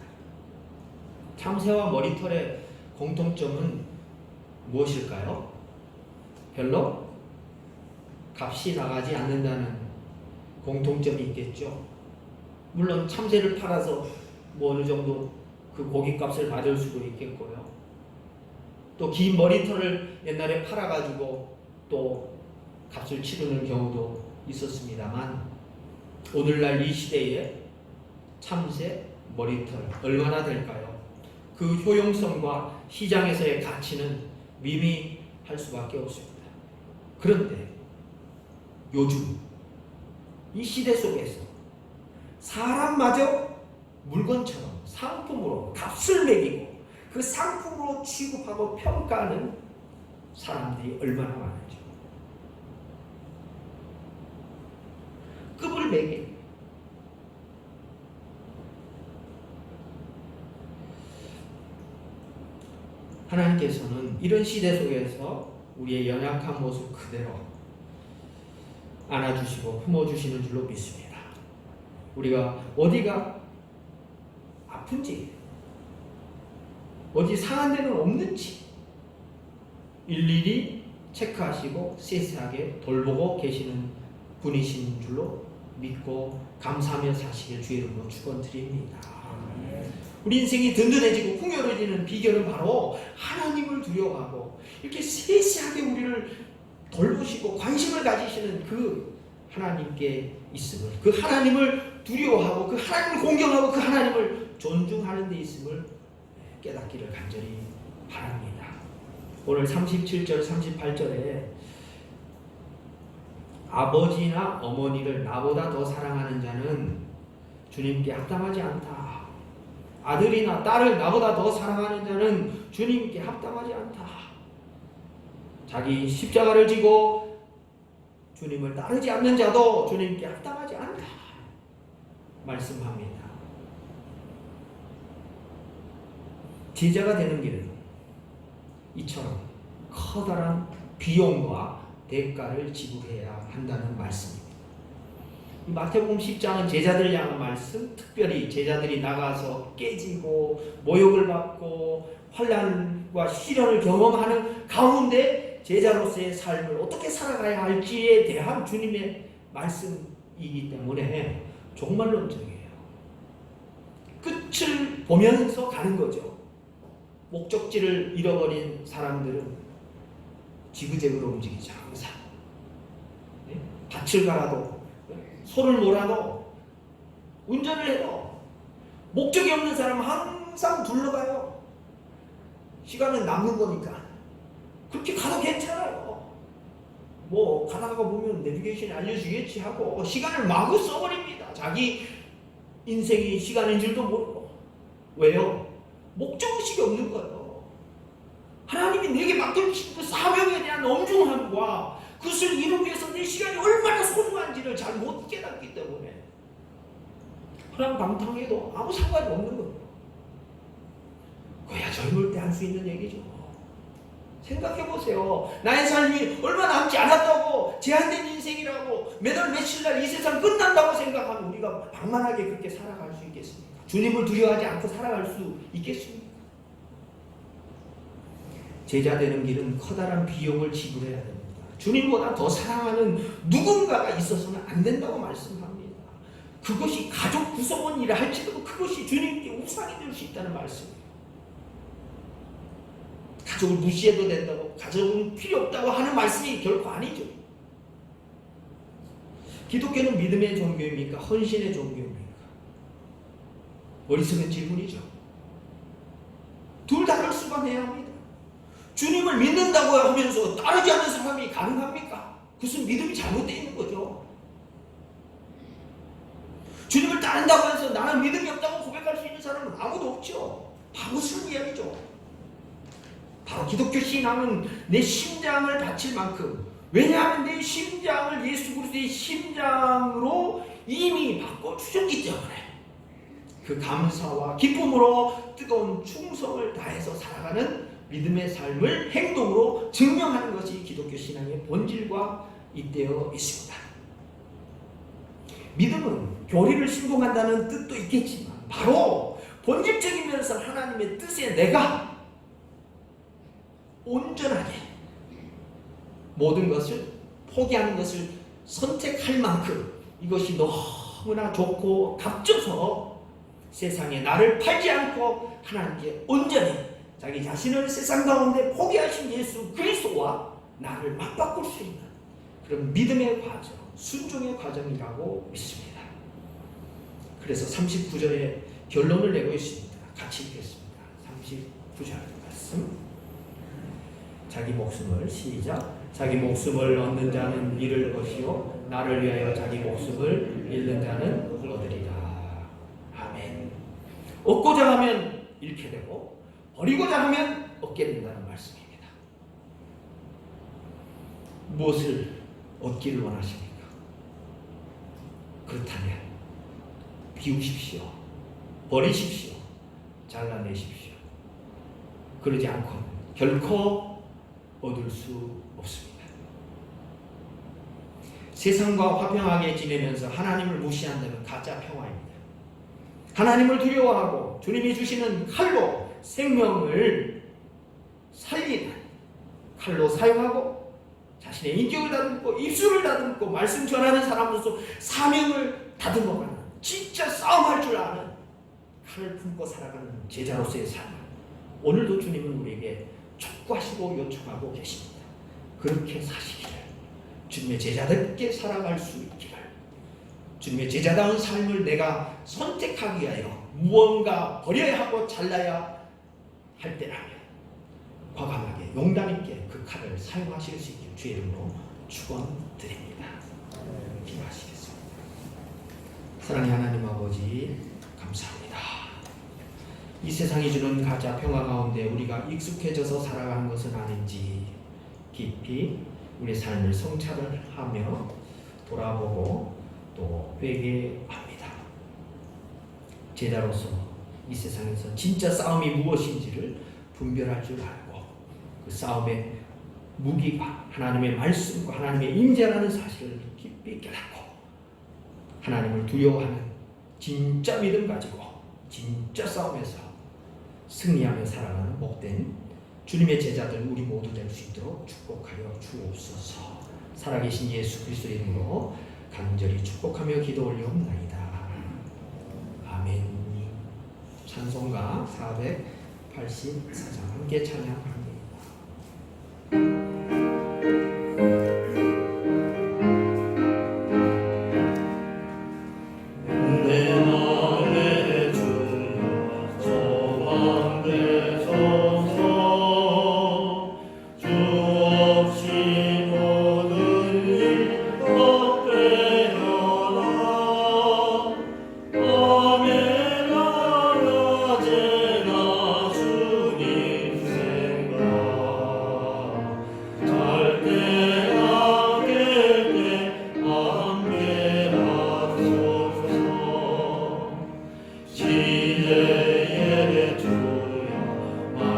참새와 머리털의 공통점은 무엇일까요? 별로 값이 나가지 않는다는 공통점이 있겠죠. 물론 참새를 팔아서 어느 정도 그 고깃값을 받을 수도 있겠고요. 또 긴 머리털을 옛날에 팔아가지고 또 값을 치르는 경우도 있었습니다만 오늘날 이 시대에 참새 머리털 얼마나 될까요? 그 효용성과 시장에서의 가치는 미미할 수밖에 없습니다. 그런데 요즘 이 시대 속에서 사람마저 물건처럼 상품으로 값을 매기고 그 상품으로 취급하고 평가하는 사람들이 얼마나 많은지 급을 매기 하나님께서는 이런 시대 속에서 우리의 연약한 모습 그대로 안아주시고 품어주시는 줄로 믿습니다. 우리가 어디가 아픈지 어디 상한 데는 없는지 일일이 체크하시고 세세하게 돌보고 계시는 분이신 줄로 믿고 감사하며 사시길 주의 이름으로 축원드립니다. 우리 인생이 든든해지고 풍요로워지는 비결은 바로 하나님을 두려워하고 이렇게 세세하게 우리를 돌보시고 관심을 가지시는 그 하나님께 있음을, 그 하나님을 두려워하고 그 하나님을 공경하고 그 하나님을 존중하는 데 있음을 깨닫기를 간절히 바랍니다. 오늘 37절 38절에 아버지나 어머니를 나보다 더 사랑하는 자는 주님께 합당하지 않다. 아들이나 딸을 나보다 더 사랑하는 자는 주님께 합당하지 않다. 자기 십자가를 지고 주님을 따르지 않는 자도 주님께 합당하지 않다. 말씀합니다. 제자가 되는 길은 이처럼 커다란 비용과 대가를 지불해야 한다는 말씀입니다. 마태복음 10장은 제자들 향한 말씀, 특별히 제자들이 나가서 깨지고 모욕을 받고 환난과 시련을 경험하는 가운데 제자로서의 삶을 어떻게 살아가야 할지에 대한 주님의 말씀이기 때문에 종말론적이에요. 끝을 보면서 가는 거죠. 목적지를 잃어버린 사람들은 지그재그로 움직이죠. 항상 밭을 갈아도 소를 몰아도 운전을 해도 목적이 없는 사람은 항상 둘러가요. 시간은 남는 거니까 그렇게 가도 괜찮아요. 뭐 가다가 보면 내비게이션이 알려주겠지 하고 시간을 마구 써버립니다. 자기 인생이 시간인 줄도 모르고. 왜요? 목적의식이 없는 거예요. 하나님이 내게 맡겨주신 그 사명에 대한 엄중함과 그것을 이루기 위해서 내 시간이 얼마나 소중한지를 잘 못 깨닫기 때문에 허랑방탕해도 아무 상관이 없는 거예요. 그야 젊을 때 할 수 있는 얘기죠. 생각해보세요. 나의 삶이 얼마 남지 않았다고, 제한된 인생이라고, 매달 며칠날 이 세상 끝난다고 생각하면 우리가 방만하게 그렇게 살아갈 수 있겠습니까? 주님을 두려워하지 않고 살아갈 수 있겠습니까? 제자 되는 길은 커다란 비용을 지불해야 됩니다. 주님보다 더 사랑하는 누군가가 있어서는 안 된다고 말씀합니다. 그것이 가족 구성원이라 할지라도 그것이 주님께 우상이 될 수 있다는 말씀이에요. 가족을 무시해도 된다고, 가족은 필요 없다고 하는 말씀이 결코 아니죠. 기독교는 믿음의 종교입니까? 헌신의 종교입니까? 어리석은 질문이죠. 둘 다를 수반해야 합니다. 주님을 믿는다고 하면서 따르지 않는 사람이 가능합니까? 그것은 믿음이 잘못되어 있는 거죠. 주님을 따른다고 해서 나는 믿음이 없다고 고백할 수 있는 사람은 아무도 없죠. 바보스러운 이야기죠. 바로 기독교 신앙은 내 심장을 바칠 만큼, 왜냐하면 내 심장을 예수 그리스도의 심장으로 이미 바꿔주셨기 때문에 그 감사와 기쁨으로 뜨거운 충성을 다해서 살아가는 믿음의 삶을 행동으로 증명하는 것이 기독교 신앙의 본질과 잇대어 있습니다. 믿음은 교리를 신봉한다는 뜻도 있겠지만 바로 본질적인 면에서 하나님의 뜻에 내가 온전하게 모든 것을 포기하는 것을 선택할 만큼 이것이 너무나 좋고 값져서 세상에 나를 팔지 않고 하나님께 온전히 자기 자신을 세상 가운데 포기하신 예수 그리스도와 나를 맞바꿀 수 있는 그런 믿음의 과정, 순종의 과정이라고 믿습니다. 그래서 39절에 결론을 내고 있습니다. 같이 읽겠습니다. 39절 말씀. 자기 목숨을 시작. 자기 목숨을 얻는 자는 잃을 것이요 나를 위하여 자기 목숨을 잃는 자는 얻으리라. 아멘. 얻고자 하면 잃게 되고 버리고자 하면 얻게 된다는 말씀입니다. 무엇을 얻기를 원하십니까? 그렇다면 비우십시오. 버리십시오. 잘라내십시오. 그러지 않고는 결코 얻을 수 없습니다. 세상과 화평하게 지내면서 하나님을 무시한다는 가짜 평화입니다. 하나님을 두려워하고 주님이 주시는 칼로 생명을 살리는 칼로 사용하고 자신의 인격을 다듬고 입술을 다듬고 말씀 전하는 사람으로서 사명을 다듬어가는 진짜 싸움할 줄 아는 칼을 품고 살아가는 제자로서의 삶을 오늘도 주님은 우리에게 촉구하시고 요청하고 계십니다. 그렇게 사시기를 주님의 제자답게 살아갈 수 있기를 주님의 제자다운 삶을 내가 선택하기 위하여 무언가 버려야 하고 잘라야 할 때라면 과감하게 용단 있게 그 칼을 사용하실 수 있게 주의 이름으로 축원드립니다. 기도하시겠습니다. 사랑의 하나님 아버지 감사합니다. 이 세상이 주는 가짜 평화 가운데 우리가 익숙해져서 살아가는 것은 아닌지 깊이 우리 삶을 성찰을 하며 돌아보고 또 회개합니다. 제자로서 이 세상에서 진짜 싸움이 무엇인지를 분별할 줄 알고 그 싸움의 무기가 하나님의 말씀과 하나님의 임재라는 사실을 깊이 깨닫고 하나님을 두려워하는 진짜 믿음 가지고 진짜 싸움에서 승리하며 살아가는 복된 주님의 제자들 우리 모두 될 수 있도록 축복하여 주옵소서. 살아계신 예수 그리스도 이름으로 간절히 축복하며 기도 올려옵나이다. 아멘. 찬송가 484장 함께 찬양합니다. 지혜의 주여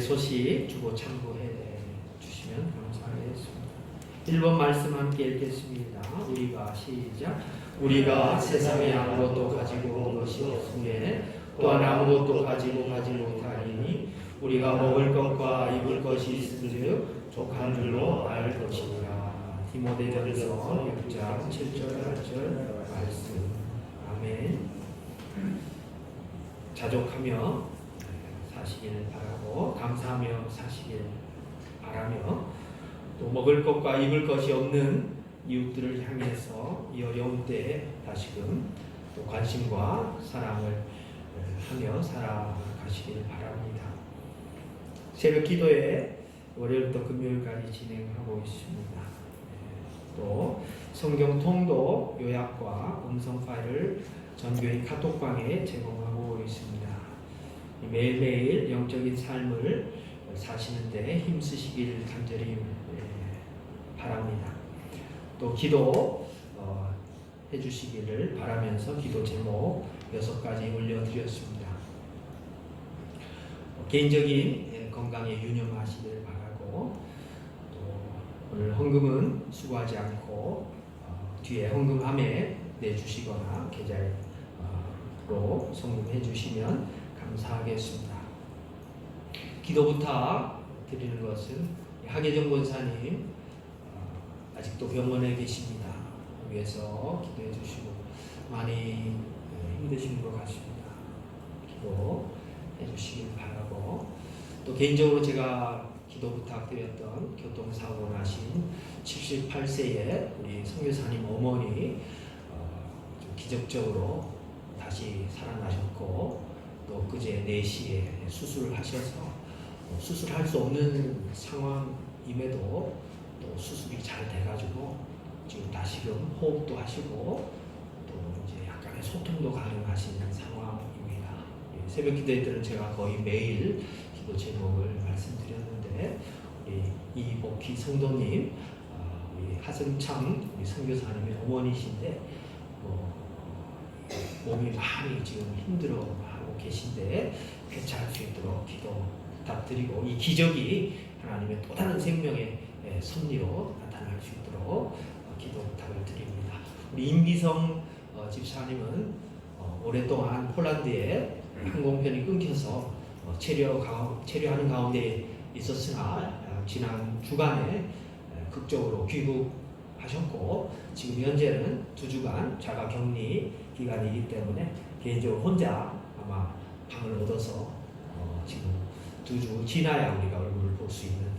오늘의 소식 주보 참고해 주시면 감사하겠습니다. 1번 말씀 함께 읽겠습니다. 우리가 시작. 우리가 세상에 아무것도 가지고 온 것이 없으에 또한 아무것도 가지고 가지 못하리니 우리가 먹을 것과 입을 것이 있은즉 족한 줄로 알 것이니라. 디모데전서 6장 7절 8절 말씀. 아멘. 자족하며 사시기를 바라고 감사하며 사시기를 바라며 또 먹을 것과 입을 것이 없는 이웃들을 향해서 이 어려운 때에 다시금 또 관심과 사랑을 하며 살아가시길 바랍니다. 새벽 기도회 월요일부터 금요일까지 진행하고 있습니다. 또 성경 통독 요약과 음성 파일을 전교인 카톡방에 제공하고 있습니다. 매일매일 영적인 삶을 사시는데 힘쓰시길 간절히 바랍니다. 또 기도 해주시기를 바라면서 기도 제목 6가지 올려드렸습니다. 개인적인 건강에 유념하시길 바라고 또 오늘 헌금은 수고하지 않고 뒤에 헌금함에 내주시거나 계좌로 송금해 주시면 감사하겠습니다. 기도 부탁 드리는 것은 하계정 권사님 아직도 병원에 계십니다. 위해서 기도해 주시고 많이 힘드신 것 같습니다. 기도해 주시길 바라고 또 개인적으로 제가 기도 부탁드렸던 교통사고 나신 78세의 우리 선교사님 어머니 좀 기적적으로 다시 살아나셨고 또 그제 4시에 수술을 하셔서 수술할 수 없는 상황임에도 또 수술이 잘 돼가지고 지금 다시금 호흡도 하시고 또 이제 약간의 소통도 가능하신 상황입니다. 새벽 기도회 때는 제가 거의 매일 기도 제목을 말씀드렸는데 우리 이복희 성도님, 우리 하승창 우리 선교사님의 어머니신데 몸이 많이 지금 힘들어하고 계신데 괜찮을 수 있도록 기도 부탁드리고 이 기적이 하나님의 또 다른 생명의 섭리로 나타날 수 있도록 기도 부탁을 드립니다. 우리 임기성 집사님은 오랫동안 폴란드에 항공편이 끊겨서 체류하는 가운데 있었으나 지난 주간에 극적으로 귀국하셨고 지금 현재는 2주간 자가 격리 기간이기 때문에 개인적으로 혼자 아마 방을 얻어서 지금 2주 지나야 우리가 얼굴을 볼 수 있는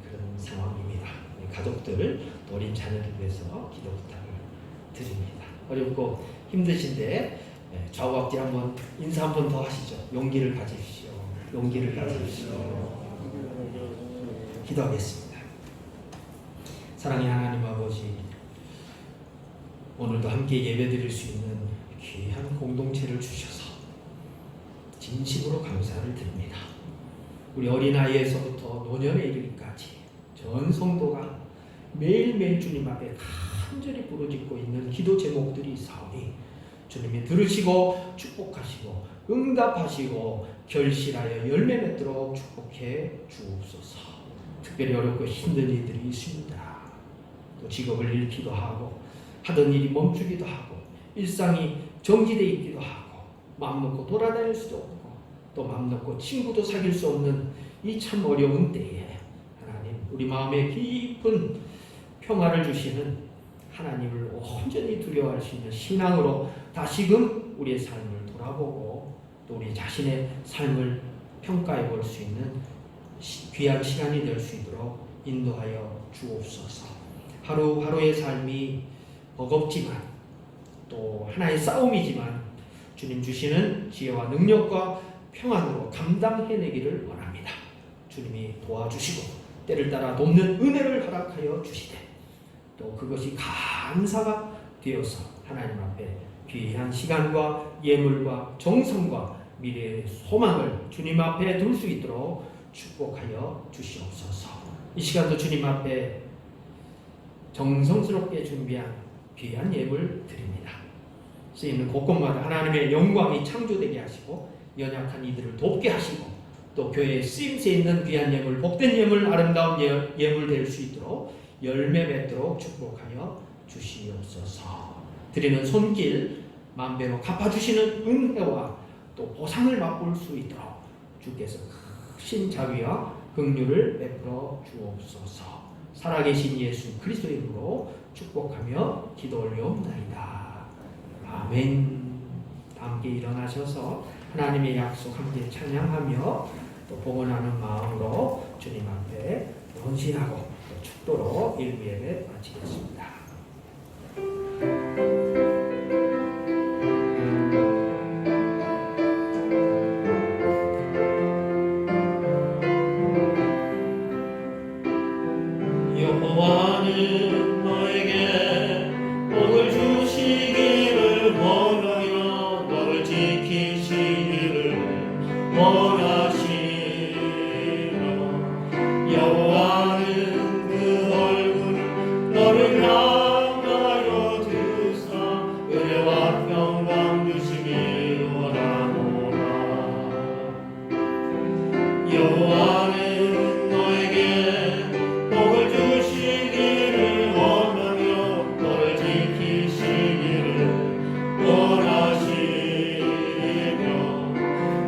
그런 상황입니다. 가족들 또 어린 자녀들 위해서 기도 부탁을 드립니다. 어렵고 힘드신데 좌우앞뒤 한번 인사 한번 더 하시죠. 용기를 가지십시오. 용기를 가지십시오. 기도하겠습니다. 사랑의 하나님 아버지, 오늘도 함께 예배드릴 수 있는 귀한 공동체를 주셔서 진심으로 감사를 드립니다. 우리 어린아이에서부터 노년에 이르기까지 전 성도가 매일매일 주님 앞에 간절히 부르짖고 있는 기도 제목들이 있사오니 주님이 들으시고 축복하시고 응답하시고 결실하여 열매 맺도록 축복해 주옵소서. 특별히 어렵고 힘든 이들이 있습니다. 또 직업을 잃기도 하고 하던 일이 멈추기도 하고 일상이 정지되어 있기도 하고 마음 놓고 돌아다닐 수도 없고 또 마음 놓고 친구도 사귈 수 없는 이 참 어려운 때에 하나님 우리 마음에 깊은 평화를 주시는 하나님을 온전히 두려워할 수 있는 신앙으로 다시금 우리의 삶을 돌아보고 또 우리 자신의 삶을 평가해 볼 수 있는 귀한 시간이 될 수 있도록 인도하여 주옵소서. 하루하루의 삶이 버겁지만 또 하나의 싸움이지만 주님 주시는 지혜와 능력과 평안으로 감당해내기를 원합니다. 주님이 도와주시고 때를 따라 돕는 은혜를 허락하여 주시되 또 그것이 감사가 되어서 하나님 앞에 귀한 시간과 예물과 정성과 미래의 소망을 주님 앞에 둘 수 있도록 축복하여 주시옵소서. 이 시간도 주님 앞에 정성스럽게 준비한 귀한 예물 드립니다. 쓰이는 곳곳마다 하나님의 영광이 창조되게 하시고 연약한 이들을 돕게 하시고 또 교회에 쓰임새 있는 귀한 예물, 복된 예물, 아름다운 예물 될 수 있도록 열매 맺도록 축복하여 주시옵소서. 드리는 손길 만배로 갚아주시는 은혜와 또 보상을 맛볼 수 있도록 주께서 크신 자비와 긍휼을 베풀어 주옵소서. 살아계신 예수 그리스도의 이름으로 축복하며 기도 올려옵나이다. 아멘. 함께 일어나셔서 하나님의 약속 함께 찬양하며 또 복원하는 마음으로 주님 앞에 헌신하고 또 축도로 일부 예배 마치겠습니다. 여호와는 너에게 복을 주시기를 원하며 너를 지키시기를 원하시며 여호와는 그 얼굴을 너를 향하여 드사 은혜와 평강 주시기 원하노라. 여호와는 너에게 복을 주시기를 원하며 너를 지키시기를 원하시며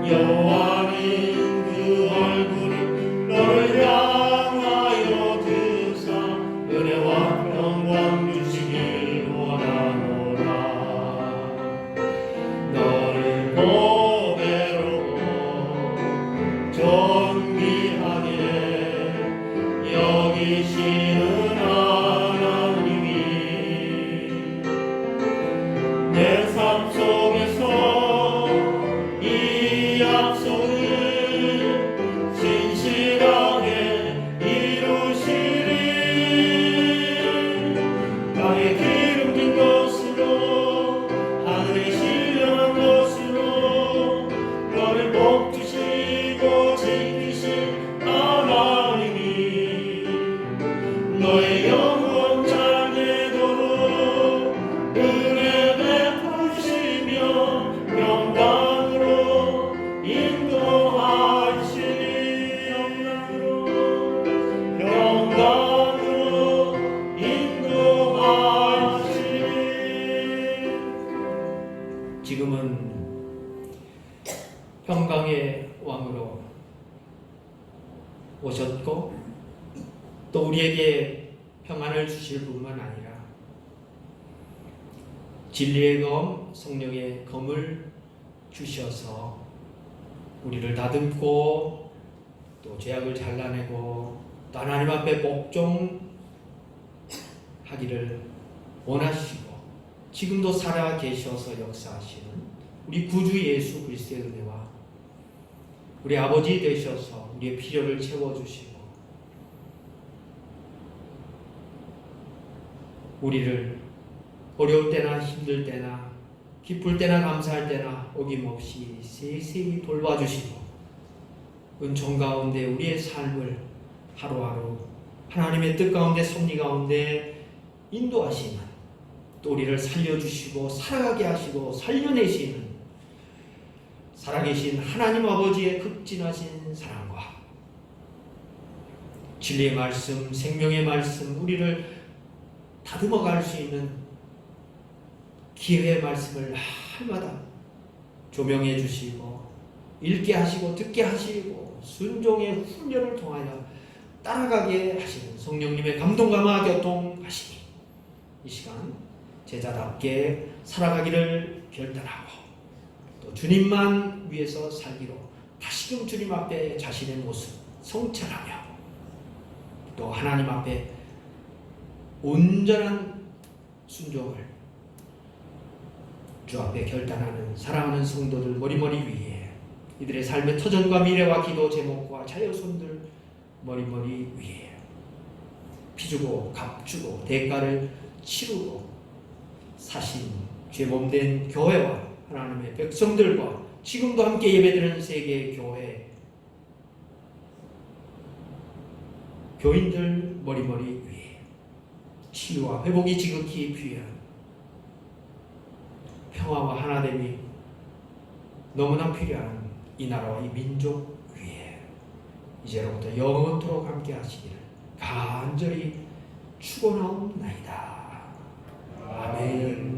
여호와는 그 얼굴을 너를 향하여 드사 은혜와 평강 주시기 원하노라. 너를 보배로 존귀하게 여기시는 하나님이 내 삶 속에서 이 약속을 신실하게 이루시리. 나의 기름진 것으로 하늘에 신령한 것으로 너를 복주시고 지키실 하나님이 너의 영원 잘 되도록 은혜 베푸시며 영광으로 인도하시니 영광으로 인도하시니. 지금은 평강의 왕으로 오셨고 또 우리에게 평안을 주실 뿐만 아니라 진리의 검, 성령의 검을 주셔서 우리를 다듬고 또 죄악을 잘라내고 또 하나님 앞에 복종하기를 원하시고 지금도 살아 계셔서 역사하시는 우리 구주 예수 그리스도의 은혜와 우리 아버지 되셔서 우리의 필요를 채워주시고 우리를 어려울 때나 힘들 때나 기쁠 때나 감사할 때나 어김없이 세세히 돌봐주시고 은총 가운데 우리의 삶을 하루하루 하나님의 뜻 가운데 섭리 가운데 인도하시는 또 우리를 살려주시고 살아가게 하시고 살려내시는 살아계신 하나님 아버지의 극진하신 사랑과 진리의 말씀, 생명의 말씀, 우리를 다듬어 갈 수 있는 기회의 말씀을 날마다 조명해 주시고 읽게 하시고 듣게 하시고 순종의 훈련을 통하여 따라가게 하시는 성령님의 감동감화 교통하시니 이 시간 제자답게 살아가기를 결단하고 또 주님만 위해서 살기로 다시금 주님 앞에 자신의 모습 성찰하며 또 하나님 앞에 온전한 순종을 주 앞에 결단하는 사랑하는 성도들 머리머리 위에 이들의 삶의 터전과 미래와 기도 제목과 자녀손들 머리머리 위에 피주고 값주고 대가를 치르고 사신 죄범된 교회와 하나님의 백성들과 지금도 함께 예배드리는 세계 교회 교인들 머리머리 위에 치유와 회복이 지극히 필요한 평화와 하나됨이 너무나 필요한 이 나라와 이 민족 위에 이제로부터 영원토록 함께 하시기를 간절히 축원하옵나이다. 아멘.